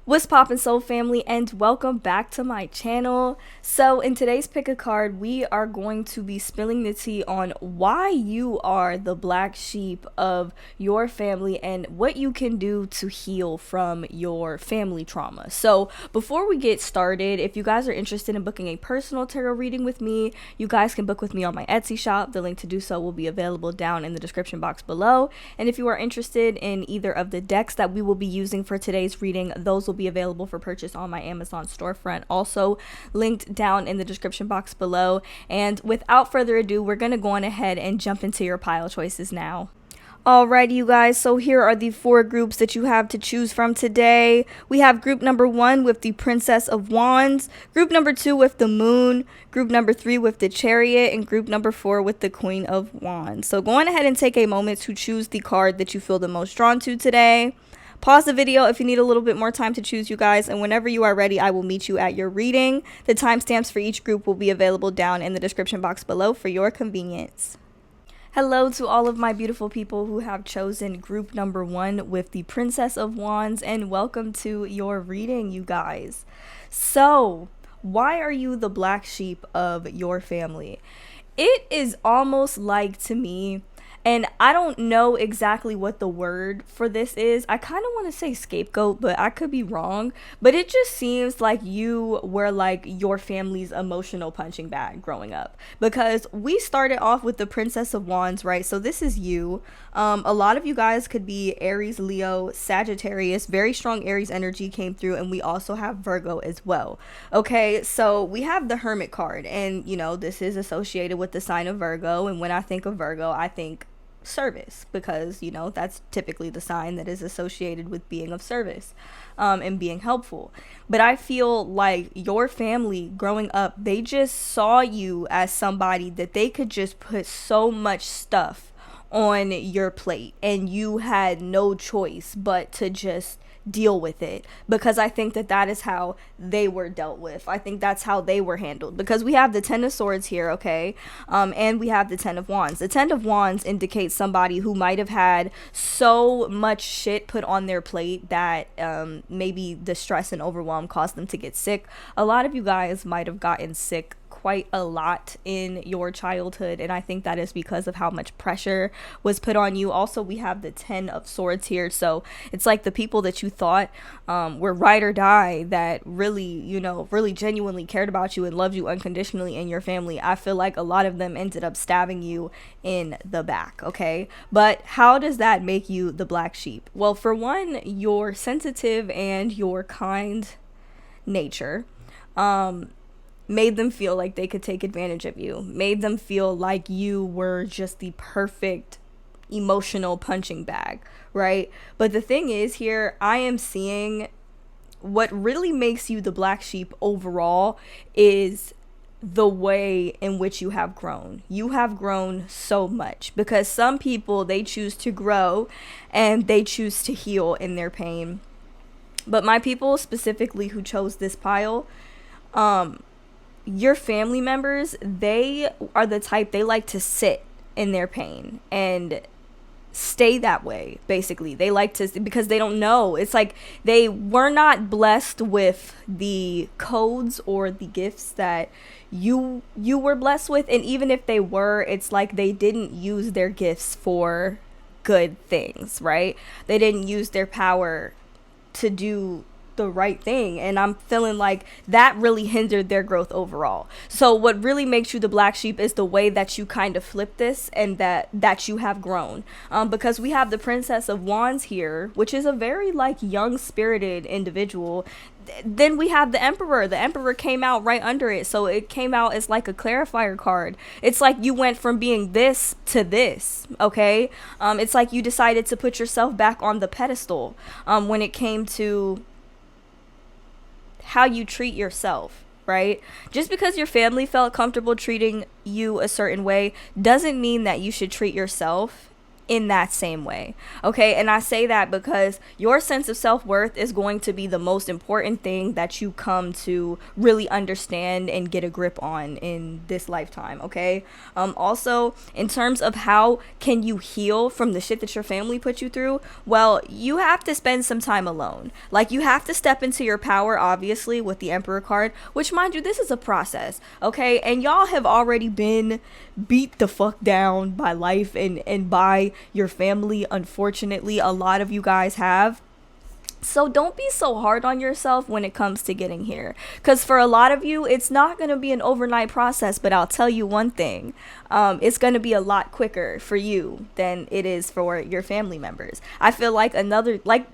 What's poppin', soul family, and welcome back to my channel. So in today's pick a card, we are going to be spilling the tea on why you are the black sheep of your family and what you can do to heal from your family trauma. So before we get started, if you guys are interested in booking a personal tarot reading with me, you guys can book with me on my Etsy shop. The link to do so will be available down in the description box below. And if you are interested in either of the decks that we will be using for today's reading, those will be available for purchase on my Amazon storefront, also linked down in the description box below. And without further ado, we're going to go on ahead and jump into your pile choices now. Alrighty, you guys, so here are the four groups that you have to choose from today. We have group number 1 with the Princess of Wands, group number 2 with the Moon, group number 3 with the Chariot, and group number 4 with the Queen of Wands. So go on ahead and take a moment to choose the card that you feel the most drawn to today. Pause the video if you need a little bit more time to choose, you guys, and whenever you are ready, I will meet you at your reading. The timestamps for each group will be available down in the description box below for your convenience. Hello to all of my beautiful people who have chosen group number 1 with the Princess of Wands, and welcome to your reading, you guys. So, why are you the black sheep of your family? It is almost like, to me, and I don't know exactly what the word for this is. I kind of want to say scapegoat, but I could be wrong. But it just seems like you were like your family's emotional punching bag growing up. Because we started off with the Princess of Wands, right? So this is you. A lot of you guys could be Aries, Leo, Sagittarius. Very strong Aries energy came through. And we also have Virgo as well. Okay, so we have the Hermit card. And, you know, this is associated with the sign of Virgo. And when I think of Virgo, I think service, because you know that's typically the sign that is associated with being of service and being helpful. But I feel like your family growing up, they just saw you as somebody that they could just put so much stuff on your plate and you had no choice but to just deal with it, because I think that that is how they were dealt with. I think that's how they were handled, because we have the 10 of Swords here, okay, and we have the 10 of Wands. The 10 of Wands indicates somebody who might have had so much shit put on their plate that maybe the stress and overwhelm caused them to get sick. A lot of you guys might have gotten sick quite a lot in your childhood, and I think that is because of how much pressure was put on you. Also, we have the 10 of Swords here, so it's like the people that you thought were ride or die, that really, you know, really genuinely cared about you and loved you unconditionally in your family. I feel like a lot of them ended up stabbing you in the back, okay? But how does that make you the black sheep? Well, for one, you're sensitive and your kind nature made them feel like they could take advantage of you, made them feel like you were just the perfect emotional punching bag, right? But the thing is, here I am seeing what really makes you the black sheep overall is the way in which you have grown. You have grown so much, because some people, they choose to grow and they choose to heal in their pain. But my people specifically who chose this pile, your family members, they are the type, they like to sit in their pain and stay that way. Basically, they like to, because they don't know, it's like they were not blessed with the codes or the gifts that you were blessed with, and even if they were, it's like they didn't use their gifts for good things, right? They didn't use their power to do the right thing, and I'm feeling like that really hindered their growth overall. So what really makes you the black sheep is the way that you kind of flip this, and that you have grown, because we have the Princess of Wands here, which is a very like young spirited individual. Then we have the Emperor. The Emperor came out right under it, so it came out as like a clarifier card. It's like you went from being this to this, okay? It's like you decided to put yourself back on the pedestal when it came to how you treat yourself, right? Just because your family felt comfortable treating you a certain way doesn't mean that you should treat yourself in that same way. Okay, and I say that because your sense of self-worth is going to be the most important thing that you come to really understand and get a grip on in this lifetime. Okay, also in terms of how can you heal from the shit that your family put you through, well, you have to spend some time alone. Like, you have to step into your power, obviously, with the Emperor card, which, mind you, this is a process. Okay, and y'all have already been beat the fuck down by life and by your family. Unfortunately, a lot of you guys have. So don't be so hard on yourself when it comes to getting here, because for a lot of you it's not going to be an overnight process. But I'll tell you one thing, it's going to be a lot quicker for you than it is for your family members. I feel like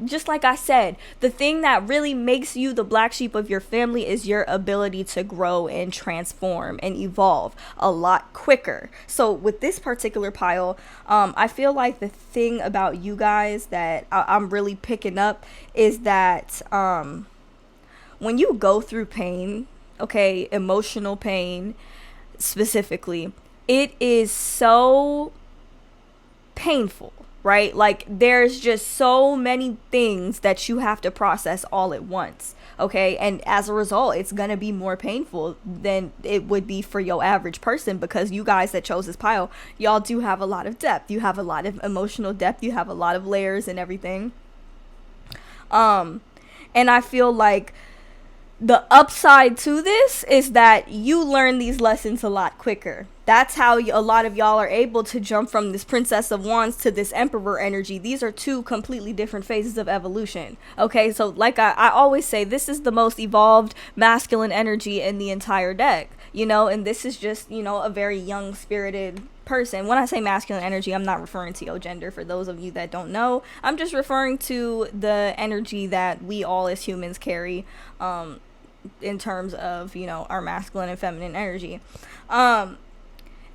just like I said, the thing that really makes you the black sheep of your family is your ability to grow and transform and evolve a lot quicker. So with this particular pile, I feel like the thing about you guys that I'm really picking up is that when you go through pain, okay, emotional pain specifically, it is so painful, right? Like, there's just so many things that you have to process all at once, okay? And as a result, it's gonna be more painful than it would be for your average person, because you guys that chose this pile, y'all do have a lot of depth. You have a lot of emotional depth. You have a lot of layers and everything. And I feel like the upside to this is that you learn these lessons a lot quicker. That's how a lot of y'all are able to jump from this Princess of Wands to this Emperor energy. These are two completely different phases of evolution. Okay, so like I always say, this is the most evolved masculine energy in the entire deck, you know, and this is just, you know, a very young spirited person. When I say masculine energy, I'm not referring to your gender. For those of you that don't know, I'm just referring to the energy that we all as humans carry, in terms of, you know, our masculine and feminine energy.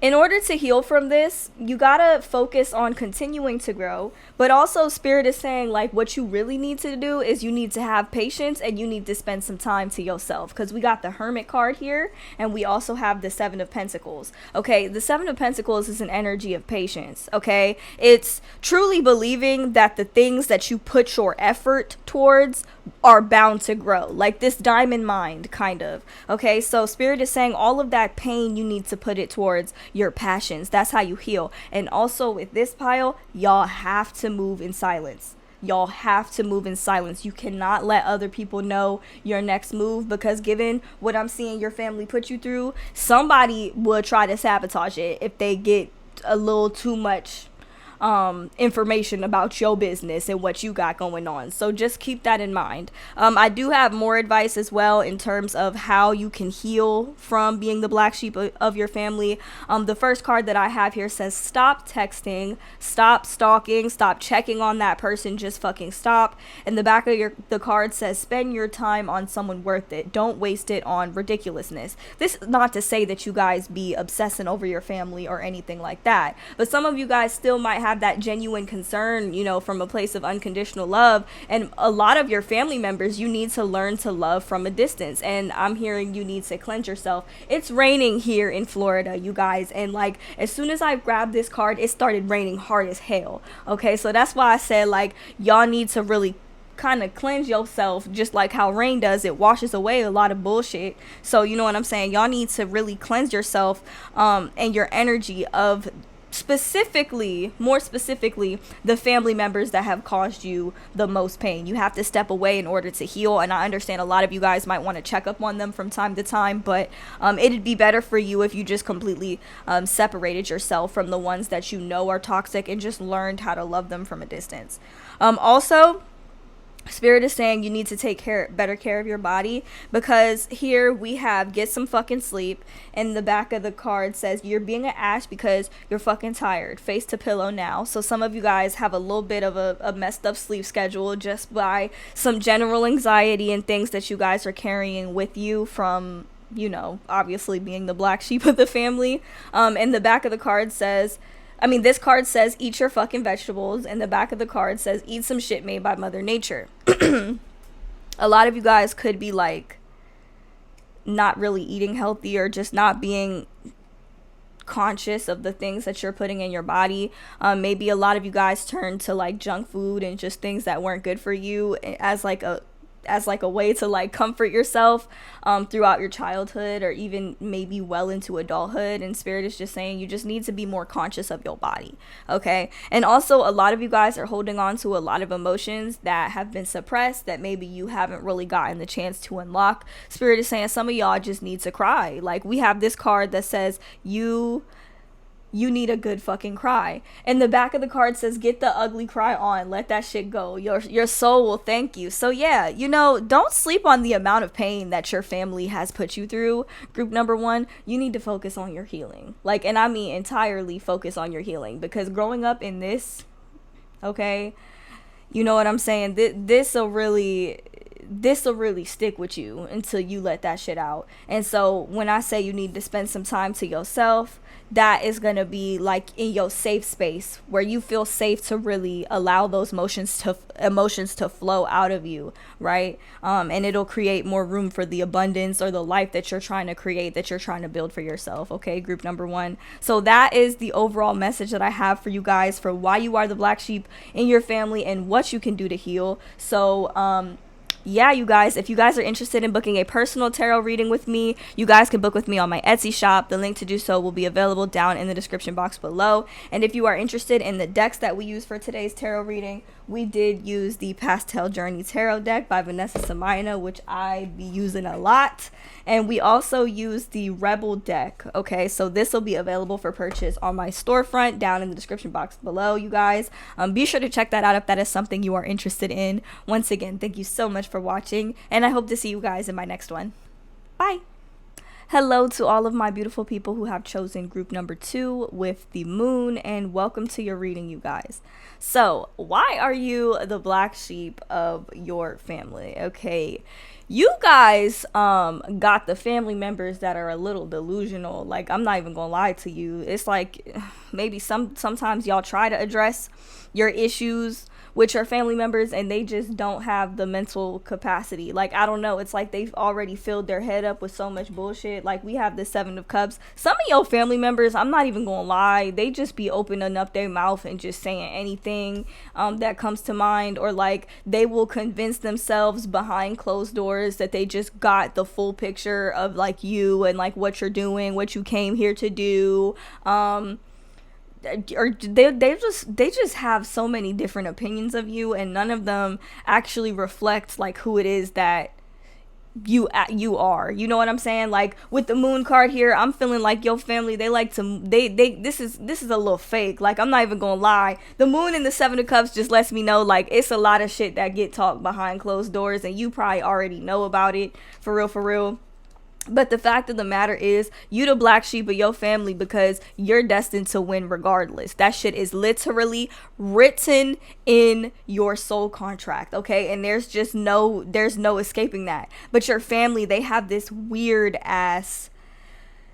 In order to heal from this, you gotta focus on continuing to grow, but also Spirit is saying, like, what you really need to do is you need to have patience and you need to spend some time to yourself, because we got the Hermit card here and we also have the Seven of Pentacles. Okay, the Seven of Pentacles is an energy of patience. Okay, it's truly believing that the things that you put your effort towards are bound to grow, like this diamond mind kind of. Okay, so Spirit is saying all of that pain, you need to put it towards your passions. That's how you heal. And also with this pile, y'all have to move in silence. Y'all have to move in silence. You cannot let other people know your next move, because given what I'm seeing your family put you through, somebody will try to sabotage it if they get a little too much information about your business and what you got going on. So just keep that in mind. I do have more advice as well in terms of how you can heal from being the black sheep of your family. The first card that I have here says stop texting, stop stalking, stop checking on that person, just fucking stop. And the back of the card says spend your time on someone worth it. Don't waste it on ridiculousness. This is not to say that you guys be obsessing over your family or anything like that, but some of you guys still might have that genuine concern, you know, from a place of unconditional love. And a lot of your family members, you need to learn to love from a distance. And I'm hearing you need to cleanse yourself. It's raining here in Florida, you guys, and like as soon as I grabbed this card, it started raining hard as hell. Okay, so that's why I said, like, y'all need to really kind of cleanse yourself, just like how rain does. It washes away a lot of bullshit. So you know what I'm saying, y'all need to really cleanse yourself and your energy of more specifically the family members that have caused you the most pain. You have to step away in order to heal. And I understand a lot of you guys might want to check up on them from time to time, but it'd be better for you if you just completely separated yourself from the ones that you know are toxic and just learned how to love them from a distance. Also, Spirit is saying you need to take better care of your body, because here we have get some fucking sleep, and the back of the card says you're being an ass because you're fucking tired. Face to pillow now. So some of you guys have a little bit of a messed up sleep schedule just by some general anxiety and things that you guys are carrying with you from, you know, obviously being the black sheep of the family. And the back of the card says, this card says eat your fucking vegetables, and the back of the card says eat some shit made by Mother Nature. A lot of you guys could be like not really eating healthy or just not being conscious of the things that you're putting in your body. Maybe a lot of you guys turn to like junk food and just things that weren't good for you as like a way to like comfort yourself throughout your childhood, or even maybe well into adulthood. And Spirit is just saying you just need to be more conscious of your body, okay? And also, a lot of you guys are holding on to a lot of emotions that have been suppressed, that maybe you haven't really gotten the chance to unlock. Spirit is saying some of y'all just need to cry. Like, we have this card that says you need a good fucking cry. And the back of the card says, get the ugly cry on. Let that shit go. Your soul will thank you. So yeah, don't sleep on the amount of pain that your family has put you through. Group number 1, you need to focus on your healing. Like, and I mean entirely focus on your healing, because growing up in this, okay, you know what I'm saying? This'll really stick with you until you let that shit out. And so when I say you need to spend some time to yourself, that is going to be like in your safe space where you feel safe to really allow those emotions to flow out of you, right? And it'll create more room for the abundance or the life that you're trying to create, that you're trying to build for yourself. Okay, group number 1. So that is the overall message that I have for you guys for why you are the black sheep in your family and what you can do to heal. So yeah, you guys, if you guys are interested in booking a personal tarot reading with me, you guys can book with me on my Etsy shop. The link to do so will be available down in the description box below. And if you are interested in the decks that we use for today's tarot reading, we did use the Pastel Journey Tarot deck by Vanessa Samina, which I be using a lot. And we also use the Rebel deck. Okay, so this will be available for purchase on my storefront down in the description box below, you guys. Be sure to check that out if that is something you are interested in. Once again, thank you so much for watching, and I hope to see you guys in my next one. Bye. Hello to all of my beautiful people who have chosen group number 2 with the moon, and welcome to your reading, you guys. So, why are you the black sheep of your family? Okay, you guys got the family members that are a little delusional. Like, I'm not even gonna lie to you. It's like maybe sometimes y'all try to address your issues with your family members and they just don't have the mental capacity. Like, I don't know, it's like they've already filled their head up with so much bullshit. Like, we have the 7 of Cups. Some of your family members, I'm not even gonna lie, they just be opening up their mouth and just saying anything that comes to mind, or like they will convince themselves behind closed doors that they just got the full picture of like you and like what you're doing, what you came here to do. Or they just have so many different opinions of you, and none of them actually reflect like who it is that you are. You know what I'm saying? Like, with the moon card here, I'm feeling like your family, they like to this is a little fake. Like, I'm not even gonna lie, the moon and the 7 of Cups just lets me know like it's a lot of shit that get talked behind closed doors, and you probably already know about it, for real. But the fact of the matter is, you the black sheep of your family because you're destined to win regardless. That shit is literally written in your soul contract, okay? And there's no escaping that. But your family, they have this weird ass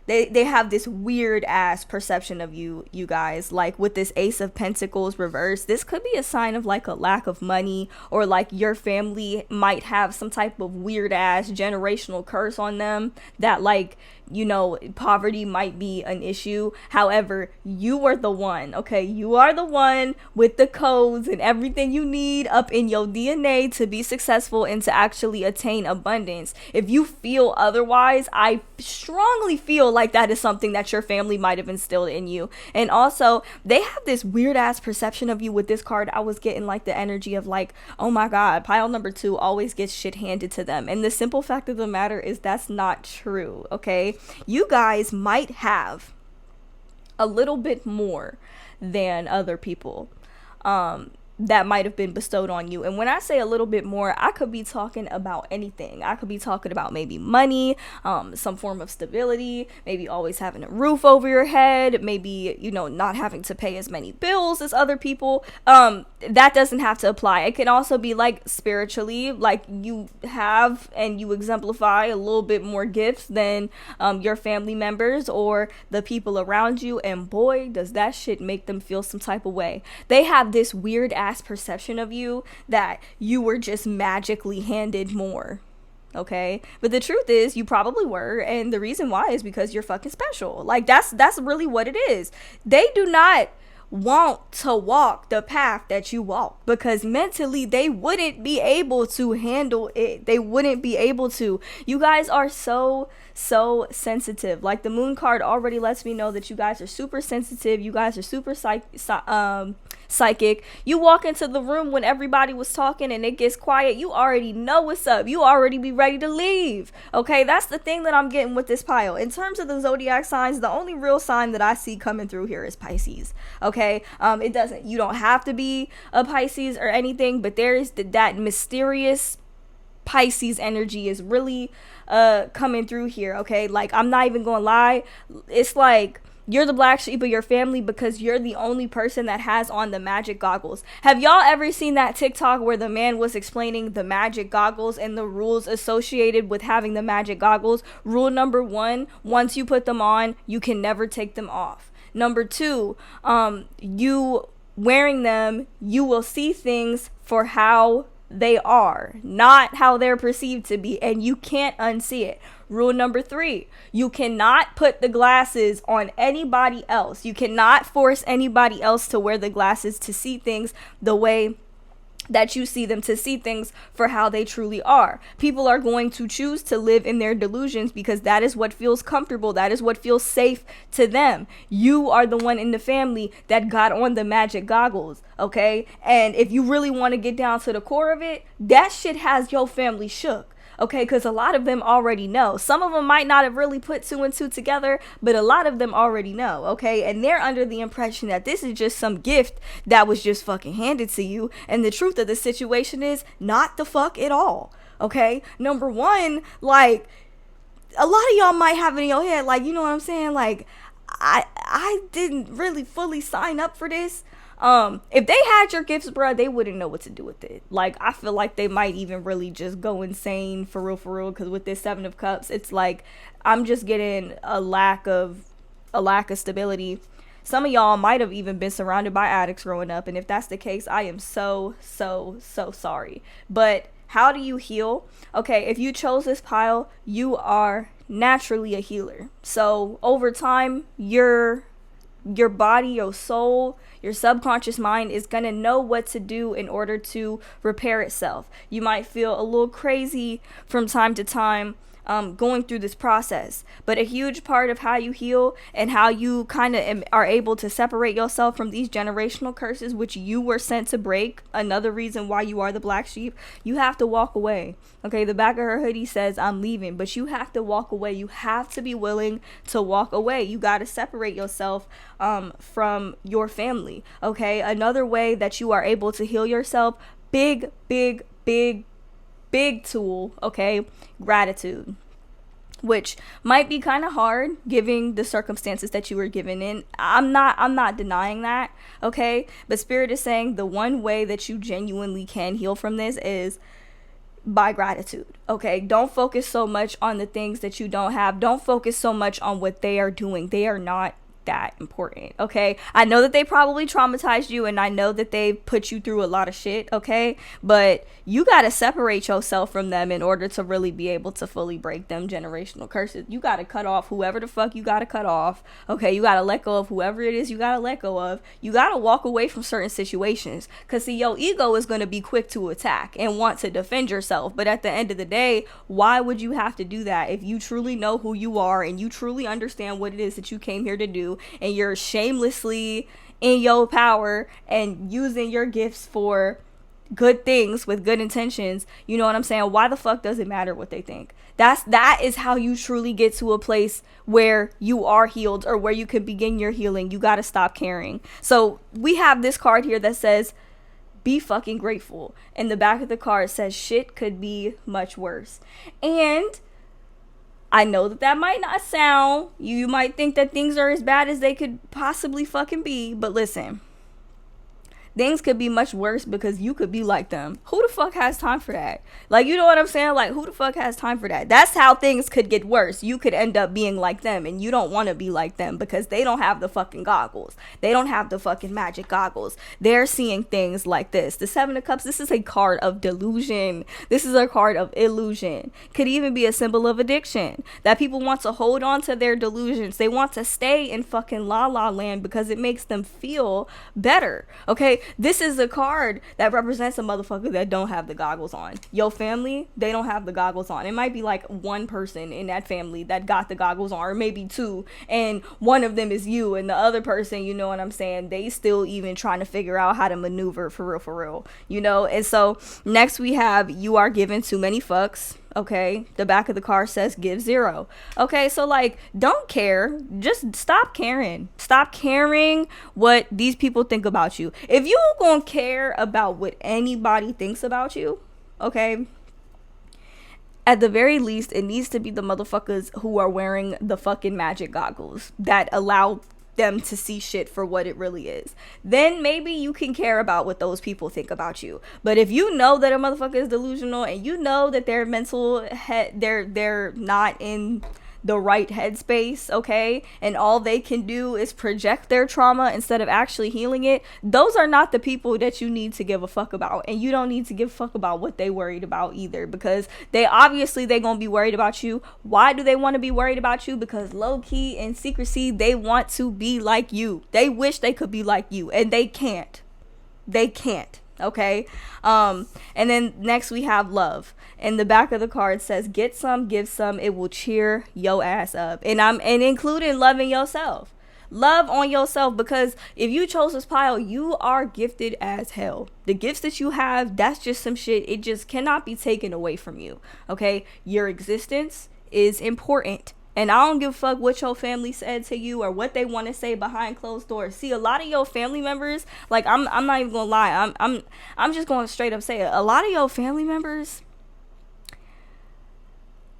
they have this weird ass perception of you guys. Like, with this Ace of Pentacles reversed, this could be a sign of like a lack of money, or like your family might have some type of weird ass generational curse on them that, like, you know, poverty might be an issue. However, you are the one, okay? You are the one with the codes and everything you need up in your DNA to be successful and to actually attain abundance. If you feel otherwise, I strongly feel like that is something that your family might have instilled in you. And also, they have this weird ass perception of you. With this card, I was getting like the energy of like, oh my god, pile number 2 always gets shit handed to them. And the simple fact of the matter is that's not true, okay? You guys might have a little bit more than other people that might have been bestowed on you. And when I say a little bit more, I could be talking about anything. I could be talking about maybe money, some form of stability, maybe always having a roof over your head, maybe, you know, not having to pay as many bills as other people. That doesn't have to apply. It can also be like spiritually, like you have and you exemplify a little bit more gifts than your family members or the people around you, and boy, does that shit make them feel some type of way. They have this weird ass perception of you that you were just magically handed more. okay? But the truth is, you probably were, and the reason why is because you're fucking special. Like, that's really what it is. They do not want to walk the path that you walk because mentally they wouldn't be able to handle it. They wouldn't be able to. You guys are so sensitive. Like, the moon card already lets me know that you guys are super sensitive. You guys are super psychic. You walk into the room when everybody was talking and it gets quiet, you already know what's up. You already be ready to leave. Okay, that's the thing that I'm getting with this pile. In terms of the zodiac signs, the only real sign that I see coming through here is Pisces. Okay, you don't have to be a Pisces or anything, but there is that mysterious Pisces energy is really coming through here. Okay, like, I'm not even gonna lie, it's like you're the black sheep of your family because you're the only person that has on the magic goggles. Have y'all ever seen that TikTok where the man was explaining the magic goggles and the rules associated with having the magic goggles? Rule number 1, once you put them on, you can never take them off. Number 2, you wearing them, you will see things for how they are, not how they're perceived to be, and you can't unsee it. Rule number 3, you cannot put the glasses on anybody else. You cannot force anybody else to wear the glasses to see things the way that you see them, to see things for how they truly are. People are going to choose to live in their delusions because that is what feels comfortable. That is what feels safe to them. You are the one in the family that got on the magic goggles, okay? And if you really want to get down to the core of it, that shit has your family shook. Okay, because a lot of them already know. Some of them might not have really put 2 and 2 together, but a lot of them already know, okay? And they're under the impression that this is just some gift that was just fucking handed to you. And the truth of the situation is not the fuck at all, okay? Number 1, like, a lot of y'all might have it in your head, like, you know what I'm saying? Like, I didn't really fully sign up for this. If they had your gifts, bruh, they wouldn't know what to do with it. Like, I feel like they might even really just go insane for real, because with this 7 of Cups, it's like I'm just getting a lack of stability. Some of y'all might have even been surrounded by addicts growing up, and if that's the case, I am so sorry. But how do you heal? Okay, if you chose this pile, you are naturally a healer. So over time, your body, your soul, your subconscious mind is going to know what to do in order to repair itself. You might feel a little crazy from time to time going through this process, but a huge part of how you heal and how you kind of are able to separate yourself from these generational curses which you were sent to break, another reason why you are the black sheep, you have to walk away. Okay, the back of her hoodie says I'm leaving, but you have to walk away. You have to be willing to walk away. You got to separate yourself from your family. Okay, another way that you are able to heal yourself, big tool, okay, gratitude, which might be kind of hard given the circumstances that you were given in. I'm not denying that, okay, but Spirit is saying the one way that you genuinely can heal from this is by gratitude. Okay, don't focus so much on the things that you don't have. Don't focus so much on what they are doing. They are not that important. Okay, I know that they probably traumatized you, and I know that they put you through a lot of shit, okay, but you got to separate yourself from them in order to really be able to fully break them generational curses. You got to cut off whoever the fuck you got to cut off. Okay, you got to let go of whoever it is you got to let go of. You got to walk away from certain situations, because see, your ego is going to be quick to attack and want to defend yourself, but at the end of the day, why would you have to do that if you truly know who you are and you truly understand what it is that you came here to do, and you're shamelessly in your power and using your gifts for good things with good intentions? You know what I'm saying? Why the fuck does it matter what they think? That is how you truly get to a place where you are healed, or where you can begin your healing. You got to stop caring. So we have this card here that says be fucking grateful, and the back of the card says shit could be much worse. And I know that might not sound, you might think that things are as bad as they could possibly fucking be, but listen, things could be much worse because you could be like them. Who the fuck has time for that? Like, you know what I'm saying? Like, who the fuck has time for that? That's how things could get worse. You could end up being like them, and you don't want to be like them because they don't have the fucking goggles. They don't have the fucking magic goggles. They're seeing things like this. The Seven of Cups, this is a card of delusion. This is a card of illusion. Could even be a symbol of addiction. That people want to hold on to their delusions. They want to stay in fucking la la land because it makes them feel better. Okay, this is a card that represents a motherfucker that don't have the goggles on. Your family, they don't have the goggles on. It might be like one person in that family that got the goggles on, or maybe two, and one of them is you, and the other person, you know what I'm saying, they still even trying to figure out how to maneuver for real, you know. And so next we have, you are given too many fucks. Okay, the back of the card says give 0. Okay, so like, don't care. Just stop caring. Stop caring what these people think about you. If you gonna care about what anybody thinks about you, okay, at the very least, it needs to be the motherfuckers who are wearing the fucking magic goggles that allow them to see shit for what it really is. Then maybe you can care about what those people think about you. But if you know that a motherfucker is delusional, and you know that their mental head, they're not in the right headspace, okay, and all they can do is project their trauma instead of actually healing it, those are not the people that you need to give a fuck about. And you don't need to give a fuck about what they worried about either, because they gonna be worried about you. Why do they want to be worried about you? Because low-key in secrecy, they want to be like you. They wish they could be like you, and they can't. Okay, and then next we have love, and the back of the card says get some, give some, it will cheer your ass up. And including loving yourself. Love on yourself, because if you chose this pile, you are gifted as hell. The gifts that you have, that's just some shit, it just cannot be taken away from you. Okay, your existence is important. And I don't give a fuck what your family said to you or what they want to say behind closed doors. See, a lot of your family members, like, I'm not even gonna lie, I'm just gonna straight up say it. A lot of your family members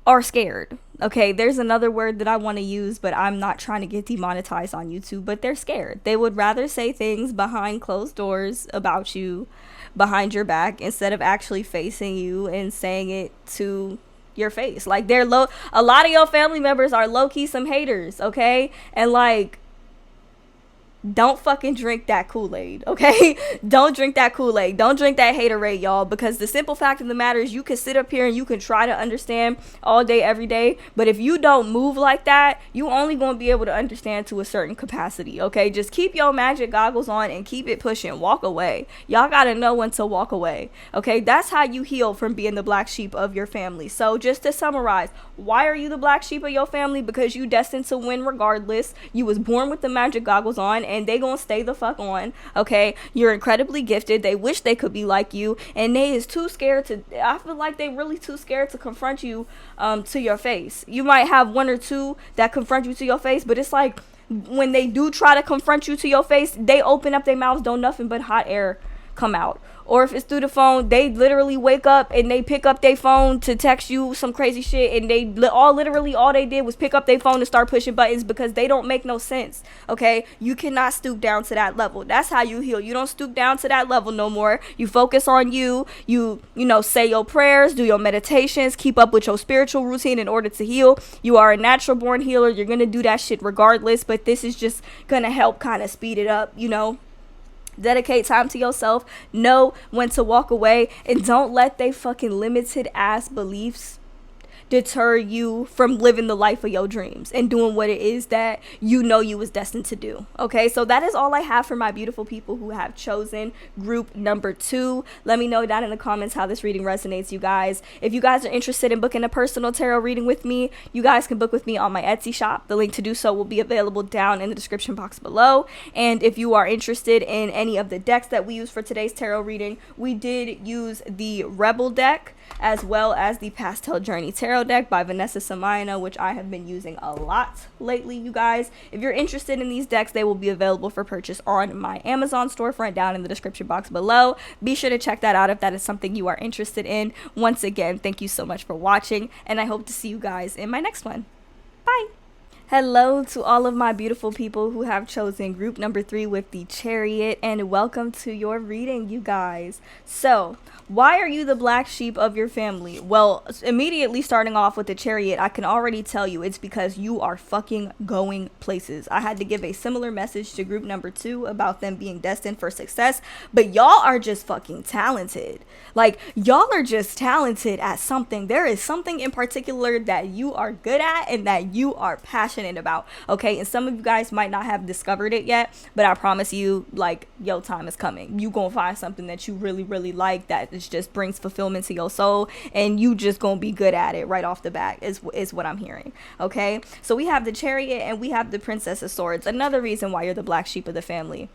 are scared. Okay, there's another word that I want to use, but I'm not trying to get demonetized on YouTube, but they're scared. They would rather say things behind closed doors about you, behind your back, instead of actually facing you and saying it to your face. Like, a lot of your family members are low-key some haters, okay? And like, don't fucking drink that Kool-Aid, okay? Don't drink that Kool-Aid. Don't drink that haterade, y'all, because the simple fact of the matter is, you can sit up here and you can try to understand all day, every day, but if you don't move like that, you only gonna be able to understand to a certain capacity, okay? Just keep your magic goggles on and keep it pushing. Walk away. Y'all gotta know when to walk away, okay? That's how you heal from being the black sheep of your family. So just to summarize, why are you the black sheep of your family? Because you destined to win regardless. You was born with the magic goggles on, and they gonna stay the fuck on, okay? You're incredibly gifted. They wish they could be like you, and they is too scared to, I feel like they really too scared to confront you to your face. You might have one or two that confront you to your face, but it's like, when they do try to confront you to your face, they open up their mouths, don't nothing but hot air come out. Or if it's through the phone, they literally wake up and they pick up their phone to text you some crazy shit, and they all they did was pick up their phone and start pushing buttons because they don't make no sense, okay? You cannot stoop down to that level. That's how you heal. You don't stoop down to that level no more. You focus on you know, say your prayers, do your meditations, keep up with your spiritual routine in order to heal. You are a natural born healer. You're gonna do that shit regardless, but this is just gonna help kind of speed it up, you know? Dedicate time to yourself, know when to walk away, and don't let they fucking limited ass beliefs deter you from living the life of your dreams and doing what it is that you know you was destined to do. Okay, so that is all I have for my beautiful people who have chosen group number 2. Let me know down in the comments how this reading resonates, you guys. If you guys are interested in booking a personal tarot reading with me, you guys can book with me on my Etsy shop. The link to do so will be available down in the description box below. And if you are interested in any of the decks that we use for today's tarot reading, we did use the Rebel deck as well as the Pastel Journey Tarot deck by Vanessa Samayana, which I have been using a lot lately, you guys. If you're interested in these decks, they will be available for purchase on my Amazon storefront down in the description box below. Be sure to check that out if that is something you are interested in. Once again, thank you so much for watching, and I hope to see you guys in my next one. Bye! Hello to all of my beautiful people who have chosen group number 3 with the Chariot, and welcome to your reading, you guys. So, why are you the black sheep of your family? Well, immediately starting off with the Chariot, I can already tell you it's because you are fucking going places. I had to give a similar message to group number 2 about them being destined for success, but y'all are just fucking talented. Like, y'all are just talented at something. There is something in particular that you are good at and that you are passionate about, okay? And some of you guys might not have discovered it yet, but I promise you, like, your time is coming. You gonna find something that you really, really like that just brings fulfillment to your soul, and you just gonna be good at it right off the bat, is what I'm hearing, okay? So we have the Chariot and we have the Princess of Swords. Another reason why you're the black sheep of the family.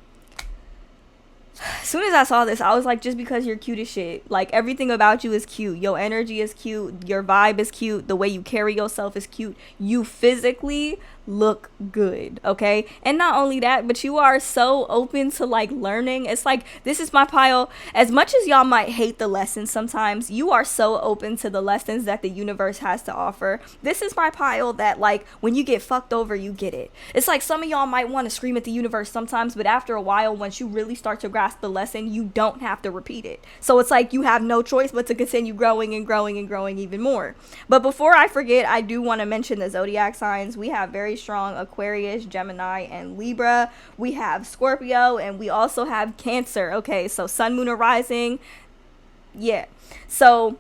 As soon as I saw this, I was like, just because you're cute as shit. Like, everything about you is cute. Your energy is cute. Your vibe is cute. The way you carry yourself is cute. You physically look good, okay? And not only that, but you are so open to, like, learning. It's like, this is my pile. As much as y'all might hate the lessons sometimes, you are so open to the lessons that the universe has to offer. This is my pile that, like, when you get fucked over, you get it. It's like some of y'all might want to scream at the universe sometimes, but after a while, once you really start to grasp the lesson, you don't have to repeat it. So it's like you have no choice but to continue growing and growing and growing even more. But before I forget, I do want to mention the zodiac signs. We have very strong Aquarius, Gemini, and Libra. We have Scorpio, and we also have Cancer. Okay, so Sun, Moon, or Rising. Yeah. So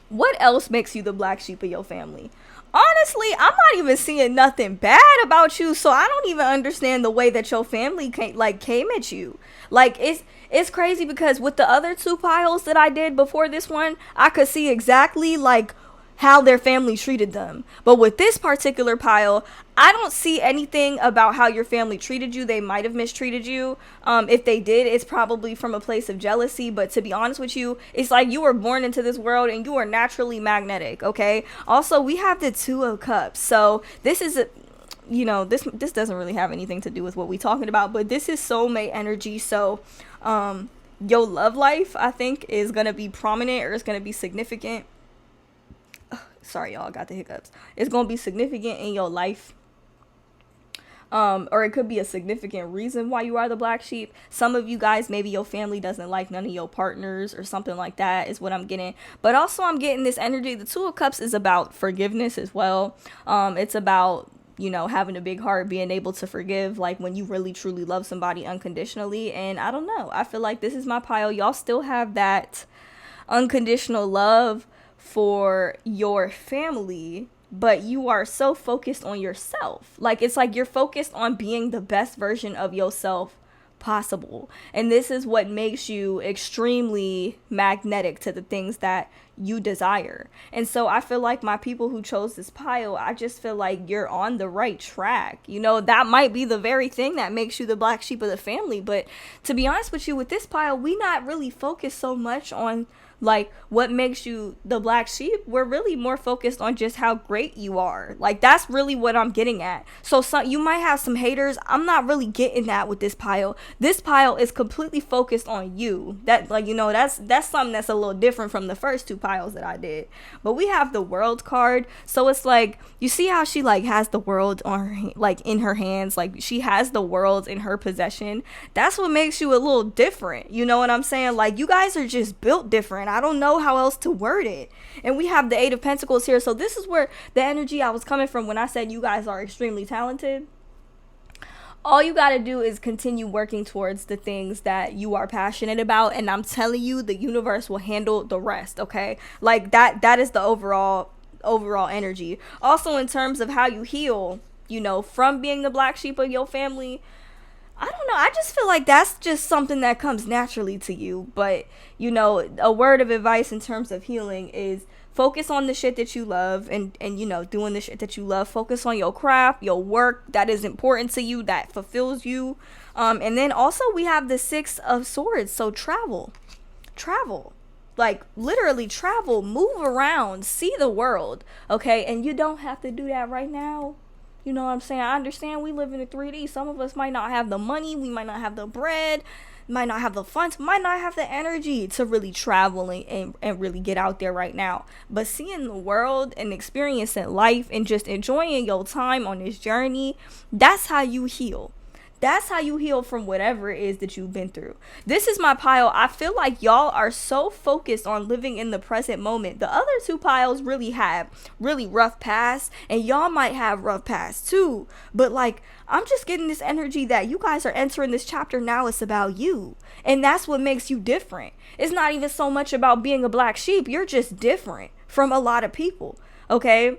what else makes you the black sheep of your family? Honestly, I'm not even seeing nothing bad about you, so I don't even understand the way that your family came at you. Like, it's crazy because with the other 2 piles that I did before this one, I could see exactly, like, how their family treated them. But with this particular pile, I don't see anything about how your family treated you. They might have mistreated you. If they did, it's probably from a place of jealousy. But to be honest with you, it's like you were born into this world and you are naturally magnetic, okay? Also, we have the 2 of Cups. So this is this doesn't really have anything to do with what we're talking about, but this is soulmate energy. So your love life, I think, is going to be prominent, or it's going to be significant. Sorry, y'all, got the hiccups. It's going to be significant in your life. Or it could be a significant reason why you are the black sheep. Some of you guys, maybe your family doesn't like none of your partners or something like that, is what I'm getting. But also I'm getting this energy. The 2 of Cups is about forgiveness as well. It's about, having a big heart, being able to forgive, like when you really truly love somebody unconditionally. And I don't know, I feel like this is my pile. Y'all still have that unconditional love for your family, but you are so focused on yourself. Like, it's like you're focused on being the best version of yourself possible. And this is what makes you extremely magnetic to the things that you desire. And so I feel like my people who chose this pile, I just feel like you're on the right track. That might be the very thing that makes you the black sheep of the family. But to be honest with you, with this pile, we not really focused so much on, like, what makes you the black sheep. We're really more focused on just how great you are. Like, that's really what I'm getting at. So you might have some haters. I'm not really getting that with this pile. This pile is completely focused on you. That, like, that's something that's a little different from the first 2 piles that I did. But we have the World card. So it's like, you see how she, like, has the world on her, like, in her hands. Like, she has the world in her possession. That's what makes you a little different. You know what I'm saying? Like, you guys are just built different. I don't know how else to word it. And we have the 8 of Pentacles here. So this is where the energy I was coming from when I said you guys are extremely talented. All you got to do is continue working towards the things that you are passionate about. And I'm telling you, the universe will handle the rest, okay? Like, that is the overall energy. Also, in terms of how you heal, from being the black sheep of your family, I don't know. I just feel like that's just something that comes naturally to you. But, a word of advice in terms of healing is focus on the shit that you love and doing the shit that you love. Focus on your craft, your work that is important to you, that fulfills you. And then also we have the 6 of Swords. So travel, like literally travel, move around, see the world. Okay. And you don't have to do that right now. You know what I'm saying? I understand we live in a 3D. Some of us might not have the money, we might not have the bread, might not have the funds, might not have the energy to really travel and really get out there right now. But seeing the world and experiencing life and just enjoying your time on this journey, that's how you heal. That's how you heal from whatever it is that you've been through. This is my pile. I feel like y'all are so focused on living in the present moment. The other two piles really have really rough past, and y'all might have rough past too. But like, I'm just getting this energy that you guys are entering this chapter now. It's about you. And that's what makes you different. It's not even so much about being a black sheep. You're just different from a lot of people. Okay?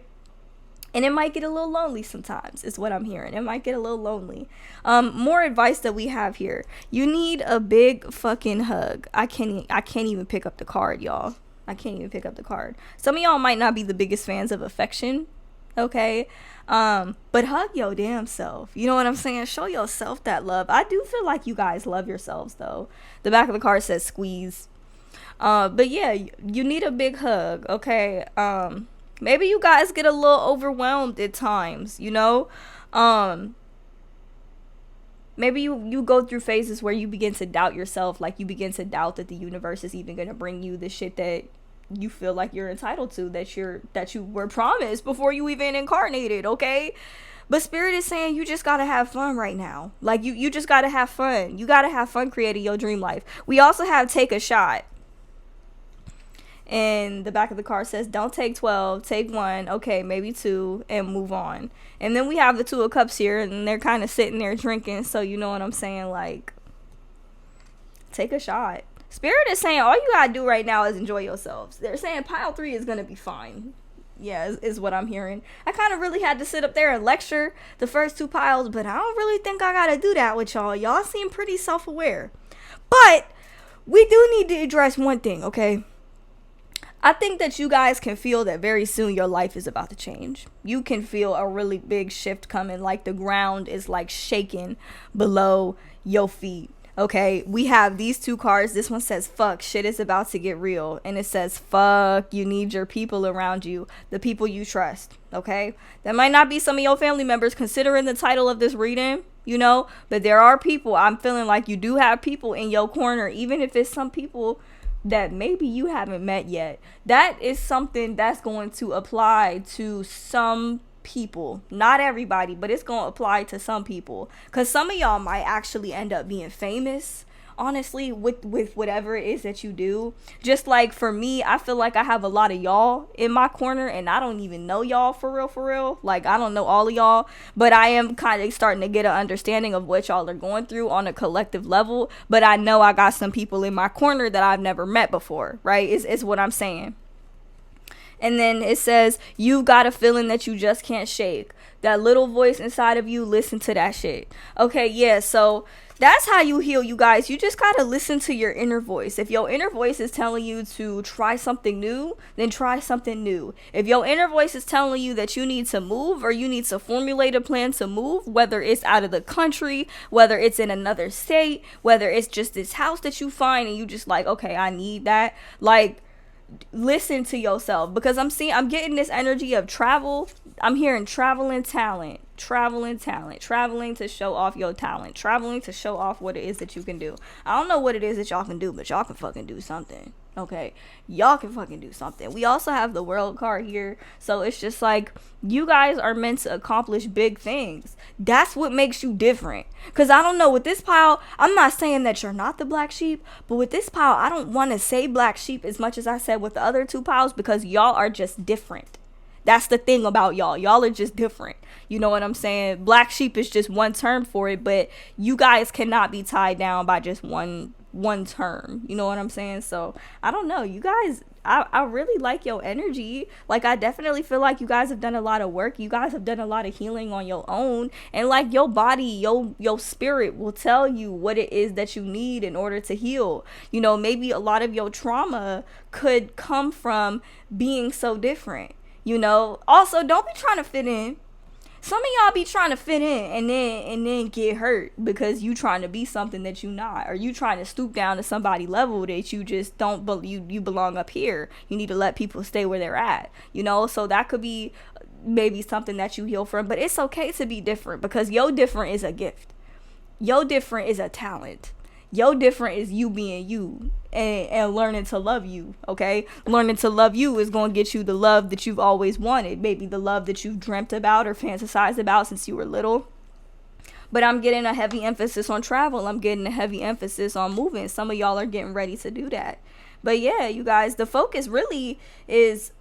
And it might get a little lonely sometimes, is what I'm hearing. It might get a little lonely. More advice that we have here. You need a big fucking hug. I can't even pick up the card, y'all. I can't even pick up the card. Some of y'all might not be the biggest fans of affection, okay? But hug your damn self. You know what I'm saying? Show yourself that love. I do feel like you guys love yourselves, though. The back of the card says squeeze. But yeah, you need a big hug, okay? Maybe you guys get a little overwhelmed at times, you know? Maybe you go through phases where you begin to doubt yourself, like you begin to doubt that the universe is even going to bring you the shit that you feel like you're entitled to, that you were promised before you even incarnated, okay? But Spirit is saying you just gotta have fun right now. Like, you just gotta have fun. You gotta have fun creating your dream life. We also have take a shot. And the back of the card says, don't take 12, take 1, okay, maybe 2, and move on. And then we have the 2 of Cups here, and they're kind of sitting there drinking, so you know what I'm saying, like, take a shot. Spirit is saying all you gotta do right now is enjoy yourselves. They're saying pile 3 is gonna be fine. Yeah, is what I'm hearing. I kind of really had to sit up there and lecture the first 2 piles, but I don't really think I gotta do that with y'all. Y'all seem pretty self-aware. But we do need to address one thing, okay? I think that you guys can feel that very soon your life is about to change. You can feel a really big shift coming, like the ground is like shaking below your feet. Okay, we have these 2 cards. This one says, fuck, shit is about to get real. And it says, fuck, you need your people around you, the people you trust. Okay, that might not be some of your family members considering the title of this reading, you know, but there are people. I'm feeling like you do have people in your corner, even if it's some people that maybe you haven't met yet. That is something that's going to apply to some people, not everybody, but it's going to apply to some people, because some of y'all might actually end up being famous, honestly, with whatever it is that you do. Just like for me, I feel like I have a lot of y'all in my corner, and I don't even know y'all for real. Like, I don't know all of y'all, but I am kind of starting to get an understanding of what y'all are going through on a collective level. But I know I got some people in my corner that I've never met before, right? Is what I'm saying. And then it says, you've got a feeling that you just can't shake. That little voice inside of you, listen to that shit. Okay, yeah, so that's how you heal, you guys. You just gotta listen to your inner voice. If your inner voice is telling you to try something new, then try something new. If your inner voice is telling you that you need to move, or you need to formulate a plan to move, whether it's out of the country, whether it's in another state, whether it's just this house that you find and you just like, okay, I need that. Like, listen to yourself, because I'm getting this energy of travel. I'm hearing traveling talent, traveling to show off your talent, traveling to show off what it is that you can do. I don't know what it is that y'all can do, but y'all can fucking do something. Okay, y'all can fucking do something. We also have the World card here, so it's just like you guys are meant to accomplish big things. That's what makes you different. Because I don't know, with this pile, I'm not saying that you're not the black sheep, but with this pile, I don't want to say black sheep as much as I said with the other 2 piles, because y'all are just different. That's the thing about y'all. Y'all are just different. You know what I'm saying? Black sheep is just one term for it, but you guys cannot be tied down by just one term. You know what I'm saying? So I don't know, you guys, I really like your energy. Like, I definitely feel like you guys have done a lot of work. You guys have done a lot of healing on your own, and like your body, your spirit will tell you what it is that you need in order to heal. You know, maybe a lot of your trauma could come from being so different. You know, also, don't be trying to fit in. Some of y'all be trying to fit in and then get hurt because you trying to be something that you not, or you trying to stoop down to somebody level that you just don't you belong up here. You need to let people stay where they're at, you know. So that could be maybe something that you heal from, but it's okay to be different, because your different is a gift. Your different is a talent. Your different is you being you, and learning to love you, okay? Learning to love you is going to get you the love that you've always wanted, maybe the love that you've dreamt about or fantasized about since you were little. But I'm getting a heavy emphasis on travel. I'm getting a heavy emphasis on moving. Some of y'all are getting ready to do that. But yeah, you guys, the focus really is,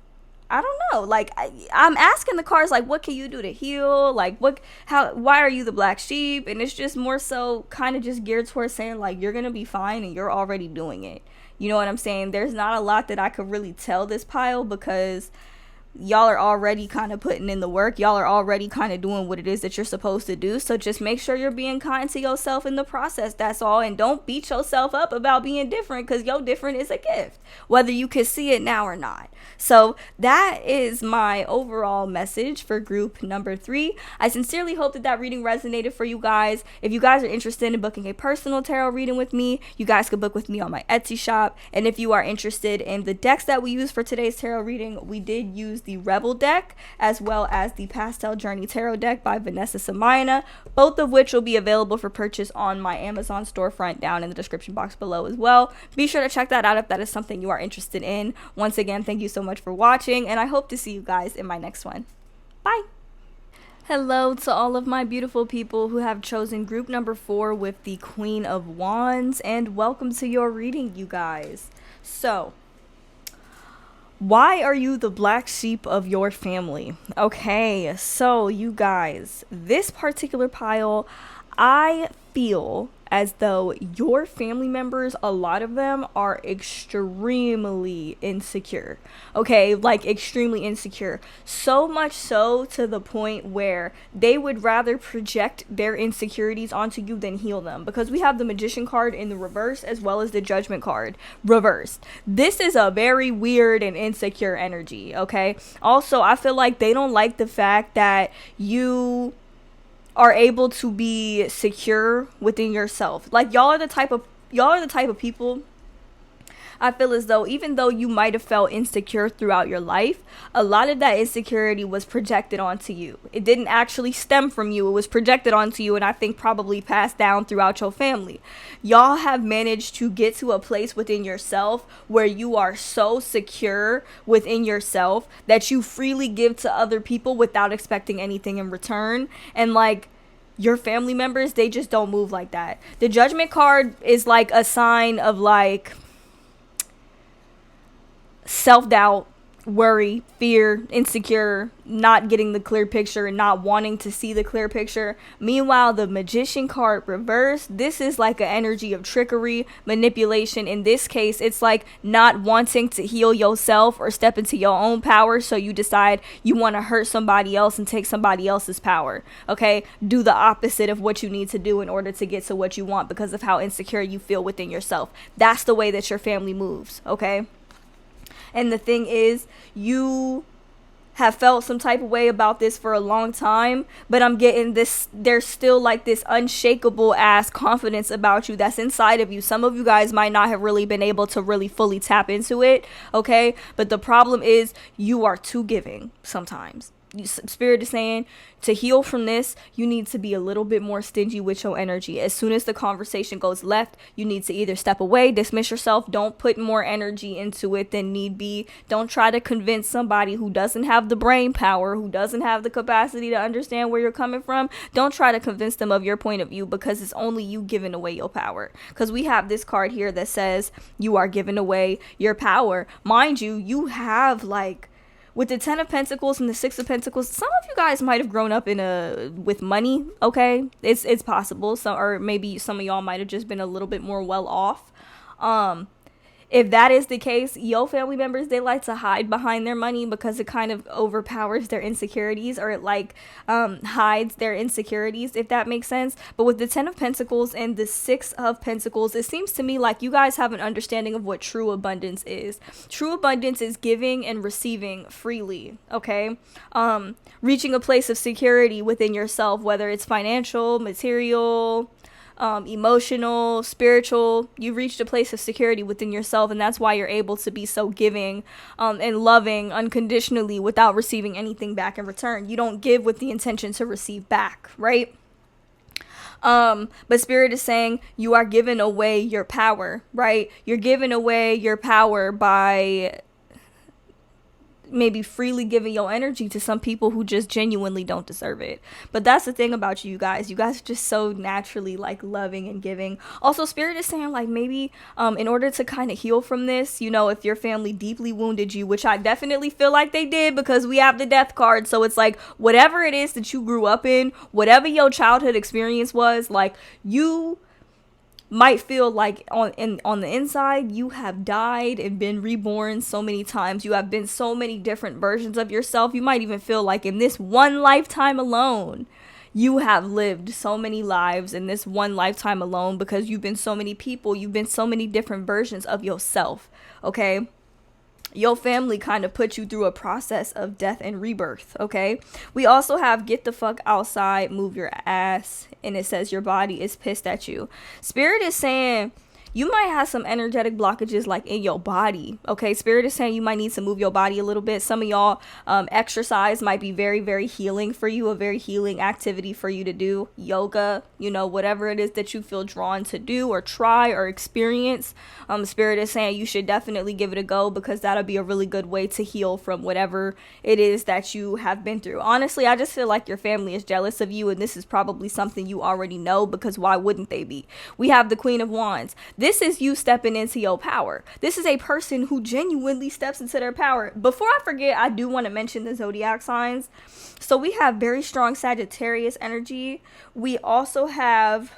I don't know, like, I'm asking the cards, like, what can you do to heal? Like, why are you the black sheep? And it's just more so kind of just geared towards saying, like, you're going to be fine and you're already doing it. You know what I'm saying? There's not a lot that I could really tell this pile, because y'all are already kind of putting in the work. Y'all are already kind of doing what it is that you're supposed to do. So just make sure you're being kind to yourself in the process. That's all. And don't beat yourself up about being different, because your different is a gift, whether you can see it now or not. So that is my overall message for group number 3. I sincerely hope that reading resonated for you guys. If you guys are interested in booking a personal tarot reading with me, you guys could book with me on my Etsy shop. And if you are interested in the decks that we use for today's tarot reading, we did use the Rebel deck as well as the Pastel Journey Tarot deck by Vanessa Samayana, both of which will be available for purchase on my Amazon storefront down in the description box below as well. Be sure to check that out if that is something you are interested in. Once again, thank you so much for watching, and I hope to see you guys in my next one. Bye! Hello to all of my beautiful people who have chosen group number 4 with the Queen of Wands, and welcome to your reading, you guys. So, why are you the black sheep of your family? Okay, so you guys, this particular pile, I feel as though your family members, a lot of them are extremely insecure. Okay, like extremely insecure. So much so to the point where they would rather project their insecurities onto you than heal them. Because we have the Magician card in the reverse as well as the Judgment card reversed. This is a very weird and insecure energy, okay? Also, I feel like they don't like the fact that you are able to be secure within yourself. Like, y'all are the type of people, I feel as though, even though you might have felt insecure throughout your life, a lot of that insecurity was projected onto you. It didn't actually stem from you. It was projected onto you, and I think probably passed down throughout your family. Y'all have managed to get to a place within yourself where you are so secure within yourself that you freely give to other people without expecting anything in return. And like, your family members, they just don't move like that. The Judgment card is like a sign of like self-doubt, worry, fear, insecure, not getting the clear picture and not wanting to see the clear picture. Meanwhile, the Magician card reversed, this is like an energy of trickery, manipulation. In this case, it's like not wanting to heal yourself or step into your own power, so you decide you want to hurt somebody else and take somebody else's power. Okay, do the opposite of what you need to do in order to get to what you want because of how insecure you feel within yourself. That's the way that your family moves, okay? And the thing is, you have felt some type of way about this for a long time, but I'm getting this, there's still like this unshakable ass confidence about you that's inside of you. Some of you guys might not have really been able to really fully tap into it, okay? But the problem is you are too giving sometimes. Spirit is saying to heal from this, you need to be a little bit more stingy with your energy. As soon as the conversation goes left, you need to either step away, dismiss yourself, don't put more energy into it than need be. Don't try to convince somebody who doesn't have the brain power, who doesn't have the capacity to understand where you're coming from. Don't try to convince them of your point of view, because it's only you giving away your power. Because we have this card here that says you are giving away your power. Mind you, you have like, with the 10 of Pentacles and the 6 of Pentacles, some of you guys might have grown up with money, okay? It's possible. So, or maybe some of y'all might have just been a little bit more well off. If that is the case, your family members, they like to hide behind their money because it kind of overpowers their insecurities, or it like hides their insecurities, if that makes sense. But with the 10 of Pentacles and the 6 of Pentacles, it seems to me like you guys have an understanding of what true abundance is. True abundance is giving and receiving freely, okay? Reaching a place of security within yourself, whether it's financial, material, emotional, spiritual. You've reached a place of security within yourself, and that's why you're able to be so giving and loving unconditionally without receiving anything back in return. You don't give with the intention to receive back, right? But Spirit is saying you are giving away your power, right? You're giving away your power by maybe freely giving your energy to some people who just genuinely don't deserve it. But that's the thing about you guys are just so naturally like loving and giving. Also, Spirit is saying like maybe in order to kind of heal from this, you know, if your family deeply wounded you, which I definitely feel like they did because we have the death card. So it's like whatever it is that you grew up in, whatever your childhood experience was, like you might feel like on the inside you have died and been reborn so many times. You have been so many different versions of yourself. You might even feel like in this one lifetime alone you have lived so many lives in this one lifetime alone, because you've been so many people, you've been so many different versions of yourself. Okay, your family kind of put you through a process of death and rebirth. Okay, we also have get the fuck outside, move your ass, and it says your body is pissed at you. Spirit is saying you might have some energetic blockages like in your body. Okay, Spirit is saying you might need to move your body a little bit. Some of y'all exercise might be very, very healing for you, a very healing activity for you to do. Yoga, you know, whatever it is that you feel drawn to do or try or experience. Spirit is saying you should definitely give it a go, because that'll be a really good way to heal from whatever it is that you have been through. Honestly, I just feel like your family is jealous of you, and this is probably something you already know, because why wouldn't they be? We have the Queen of Wands. This is you stepping into your power. This is a person who genuinely steps into their power. Before I forget, I do want to mention the zodiac signs. So we have very strong Sagittarius energy. We also have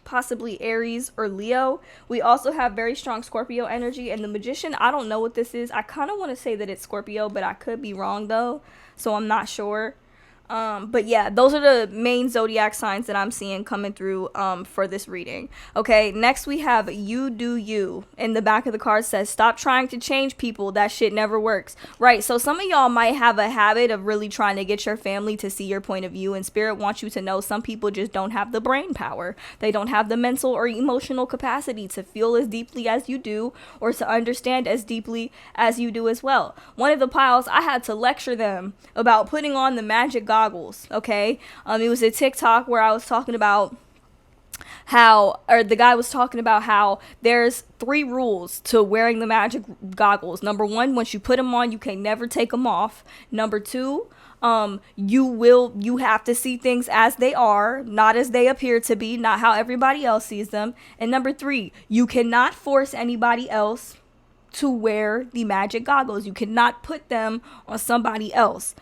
possibly Aries or Leo. We also have very strong Scorpio energy. And the Magician, I don't know what this is. I kind of want to say that it's Scorpio, but I could be wrong though, so I'm not sure. But yeah, those are the main zodiac signs that I'm seeing coming through for this reading. Okay, next we have you do you. In the back of the card says, stop trying to change people. That shit never works. Right, so some of y'all might have a habit of really trying to get your family to see your point of view, and Spirit wants you to know some people just don't have the brain power. They don't have the mental or emotional capacity to feel as deeply as you do, or to understand as deeply as you do as well. One of the piles, I had to lecture them about putting on the magic goggles. Okay, it was a TikTok where I was talking about how, or the guy was talking about how there's 3 rules to wearing the magic goggles. Number 1, once you put them on, you can never take them off. Number 2, you have to see things as they are, not as they appear to be, not how everybody else sees them. And number 3, you cannot force anybody else to wear the magic goggles. You cannot put them on somebody else.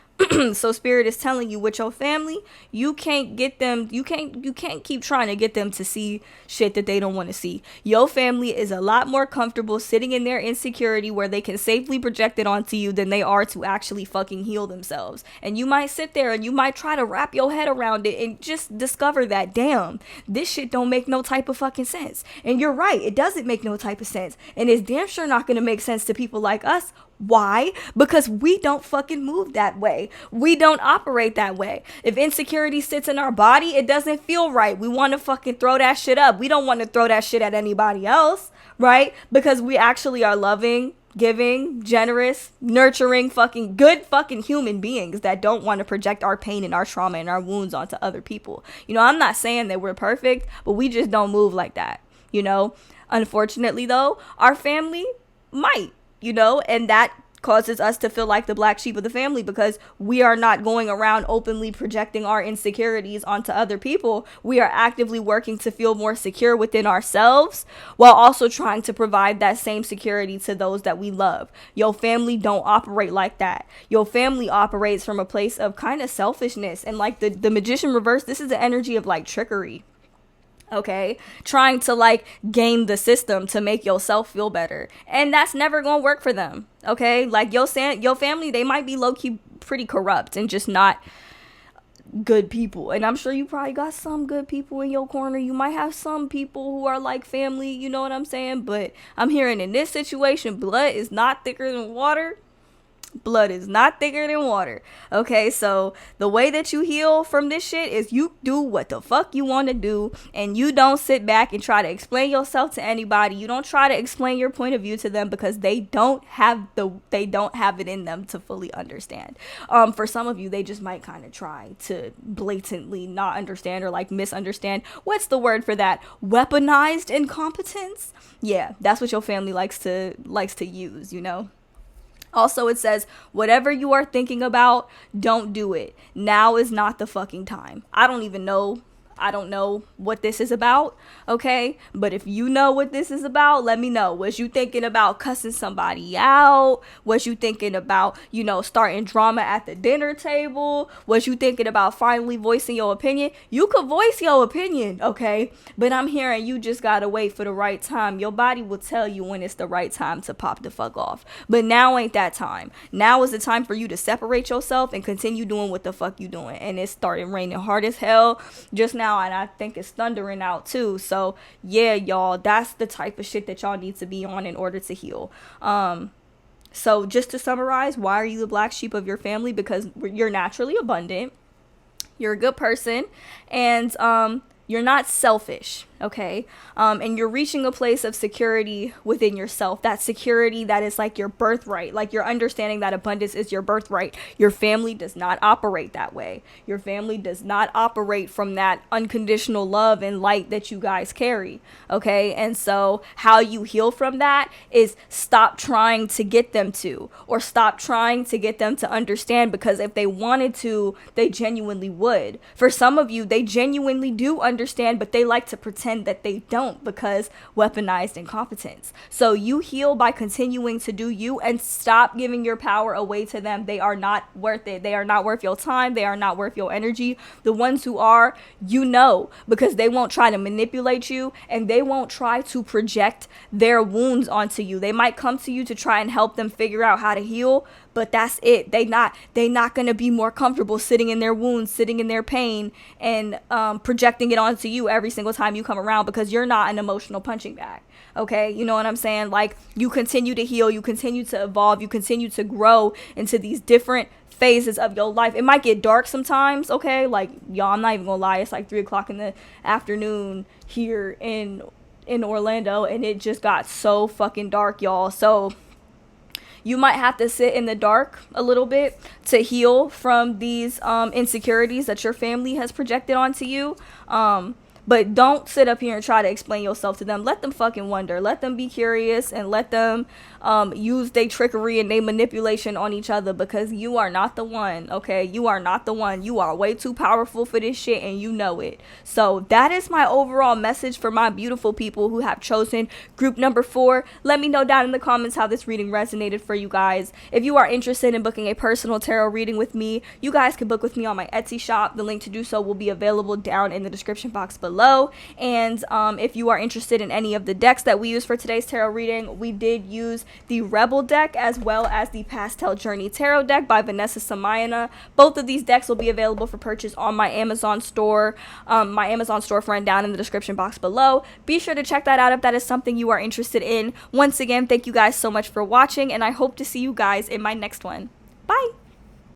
So Spirit is telling you with your family, you can't get them, you can't keep trying to get them to see shit that they don't want to see. Your family is a lot more comfortable sitting in their insecurity where they can safely project it onto you than they are to actually fucking heal themselves. And you might sit there and you might try to wrap your head around it and just discover that, damn, this shit don't make no type of fucking sense. And you're right, it doesn't make no type of sense. And it's damn sure not gonna make sense to people like us. Why? Because we don't fucking move that way. We don't operate that way. If insecurity sits in our body, it doesn't feel right. We want to fucking throw that shit up. We don't want to throw that shit at anybody else, right? Because we actually are loving, giving, generous, nurturing, fucking good fucking human beings that don't want to project our pain and our trauma and our wounds onto other people. You know, I'm not saying that we're perfect, but we just don't move like that, you know? Unfortunately though, our family might. You know, and that causes us to feel like the black sheep of the family, because we are not going around openly projecting our insecurities onto other people. We are actively working to feel more secure within ourselves while also trying to provide that same security to those that we love. Your family don't operate like that. Your family operates from a place of kind of selfishness, and like the Magician reverse, this is the energy of like trickery. Okay, trying to like game the system to make yourself feel better, and that's never gonna work for them. Okay, like your family, they might be low-key pretty corrupt and just not good people, and I'm sure you probably got some good people in your corner. You might have some people who are like family, you know what I'm saying? But I'm hearing in this situation, blood is not thicker than water. Blood is not thicker than water. Okay, so the way that you heal from this shit is you do what the fuck you want to do, and you don't sit back and try to explain yourself to anybody. You don't try to explain your point of view to them, because they don't have it in them to fully understand. For some of you, they just might kind of try to blatantly not understand, or like misunderstand. What's the word for that? Weaponized incompetence. Yeah, that's what your family likes to use, you know. Also, it says, whatever you are thinking about, don't do it. Now is not the fucking time. I don't know what this is about, okay? But if you know what this is about, let me know. Was you thinking about cussing somebody out? Was you thinking about, starting drama at the dinner table? Was you thinking about finally voicing your opinion? You could voice your opinion, okay? But I'm hearing you just gotta wait for the right time. Your body will tell you when it's the right time to pop the fuck off. But now ain't that time. Now is the time for you to separate yourself and continue doing what the fuck you doing. And it started raining hard as hell just now, and I think it's thundering out too. So yeah, y'all, that's the type of shit that y'all need to be on in order to heal. So just to summarize, why are you the black sheep of your family? Because you're naturally abundant, you're a good person, and you're not selfish, okay? And you're reaching a place of security within yourself. That security that is like your birthright. Like, you're understanding that abundance is your birthright. Your family does not operate that way. Your family does not operate from that unconditional love and light that you guys carry, okay? And so how you heal from that is stop trying to get them to, or stop trying to get them to understand, because if they wanted to, they genuinely would. For some of you, they genuinely do understand, but they like to pretend that they don't, because weaponized incompetence. So you heal by continuing to do you, and stop giving your power away to them. They are not worth it. They are not worth your time. They are not worth your energy. The ones who are, because they won't try to manipulate you, and they won't try to project their wounds onto you. They might come to you to try and help them figure out how to heal, but that's it. They not going to be more comfortable sitting in their wounds, sitting in their pain, and projecting it onto you every single time you come around, because you're not an emotional punching bag. Okay, you know what I'm saying? Like, you continue to heal, you continue to evolve, you continue to grow into these different phases of your life. It might get dark sometimes, okay? Like, y'all, I'm not even gonna lie, it's like 3:00 in the afternoon here in Orlando, and it just got so fucking dark, y'all. So you might have to sit in the dark a little bit to heal from these insecurities that your family has projected onto you. But don't sit up here and try to explain yourself to them. Let them fucking wonder. Let them be curious, and let them use their trickery and their manipulation on each other, because you are not the one, okay? You are not the one. You are way too powerful for this shit, and you know it. So that is my overall message for my beautiful people who have chosen group number 4. Let me know down in the comments how this reading resonated for you guys. If you are interested in booking a personal tarot reading with me, you guys can book with me on my Etsy shop. The link to do so will be available down in the description box below. And if you are interested in any of the decks that we use for today's tarot reading, we did use the Rebel deck as well as the Pastel Journey Tarot deck by Vanessa Samayana. Both of these decks will be available for purchase on my Amazon store, my Amazon storefront down in the description box below. Be sure to check that out if that is something you are interested in. Once again, thank you guys so much for watching, and I hope to see you guys in my next one. Bye!